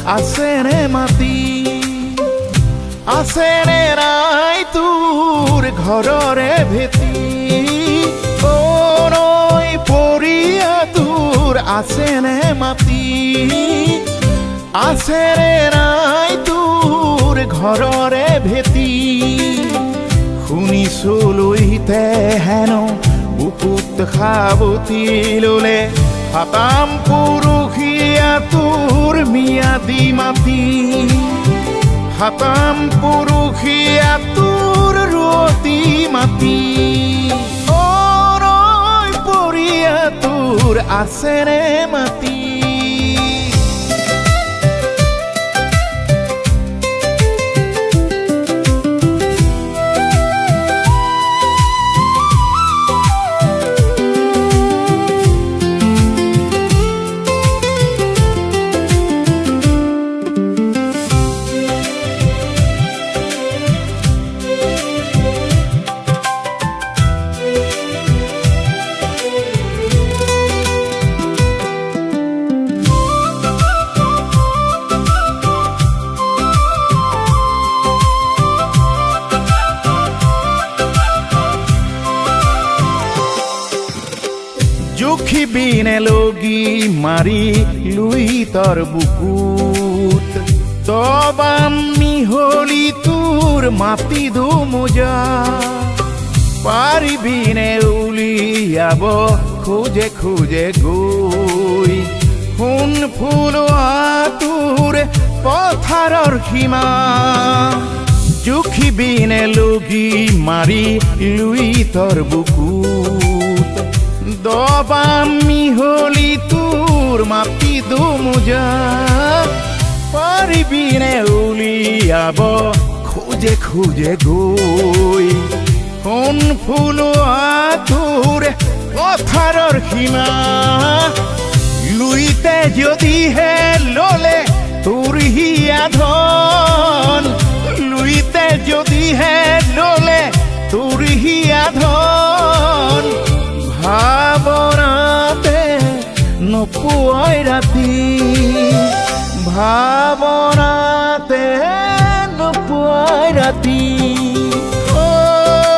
আছেনে মাটি আছেনে নাই তোৰ ঘৰৰে ভেটি অনৈ পৰিয়া তোৰ আছেনে মাটি আছেনে নাই তোৰ ঘৰৰে ভেটি শুনিছো লুইতে হেনো বুকুত সাৱটি ললে হাতাম পুৰুষীয়া তোৰ মিয়াদি মাটি হাতাম পুৰুষীয়া তোৰ ৰুৱতী মাটি অনৈ পৰিয়া তোৰ আছেনে মাটি জুখিবিনে লগি মাৰি লুই তৰ বুকুত তবাম মিহলি তোৰ মাটি দুমোজা পাৰিবিনে উলিয়াব খোজে খোজে গৈ সোণ ফুলোৱা তোৰ পথাৰৰ সীমা জুখিবিনে লগি মাৰি লুই তৰ বুকুত দবাম মিহলি তোৰ মাটি দুমোজা পাৰিবিনে উলিয়াব খোজে খোজে গৈ সোণ ফুলোৱা তোৰ পথাৰৰ সীমা লুইতে যদিহে ললে তোৰ হিয়া ধন লুইতে যদিহে ললে তোৰ হিয়া ধন ভাৱনাতে নোপোৱাই ৰাতি ভাৱনাতে নোপোৱাই ৰাতি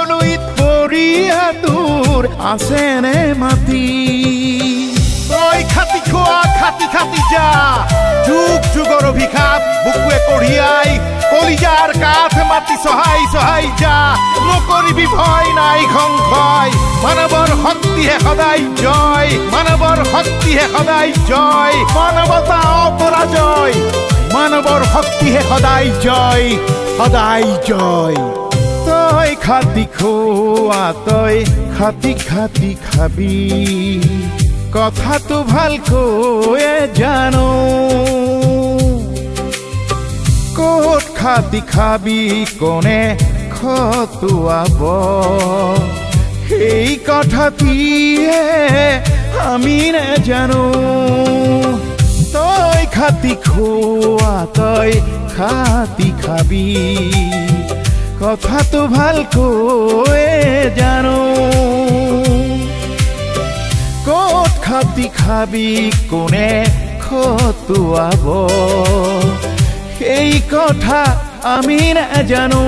লুইত পৰিয়া তোৰ আছেনে মাটি তই খাটি খোৱা খাটি খাটি যা যুগ যুগৰ অভিশাপ বুকুৱে কঢ়িয়াই কলিজাৰ কাঠ মাটি চহাই চহাই যা নকৰিবি ভয় নাই সংশয় মানৱৰ শক্তিহে সদায় জয় মানৱৰ শক্তিহে সদায় জয় মানৱতা অপৰাজয় মানৱৰ শক্তিহে সদায় জয় সদায় জয় তই খাটি খোৱা তই খাটি খাটি খাবি কথাটো ভালকৈ জানো ক'ত খাটি খাবি কোনে খটুৱাব সেই কথাটিয়ে আমি নাজানো তই খাটি খোৱা তই খাটি খাবি কথাটো ভালকৈ জানো ক'ত খাটি খাবি কোনে খটুৱাব সেই কথা আমি নাজানো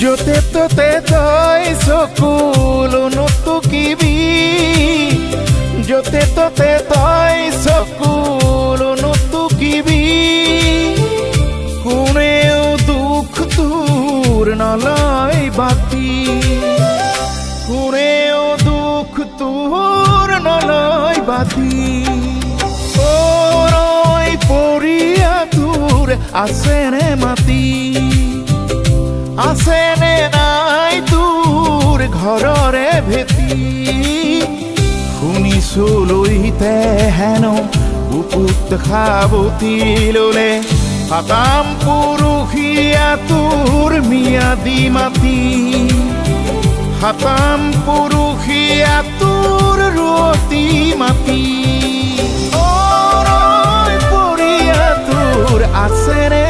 য'তে ত'তে তই চকুলো নুটুকিবি য'তে ত'তে তই চকুলো নুটুকিবি কোনেও দুখ তোৰ নলয় বাতি কোনেও দুখ তোৰ নলয় বাতি অনৈ পৰিয়া তোৰ আছেনে মাটি আছেনে নাই তোৰ ঘৰৰে ভেটি শুনিছো লুইতে হেনো বুকুত সাৱটি ললে হাতাম পুৰুষীয়া তোৰ মিয়াদি মাটি হাতাম পুৰুষীয়া তোৰ ৰুৱতী মাটি অনৈ পৰিয়া তোৰ আছেনে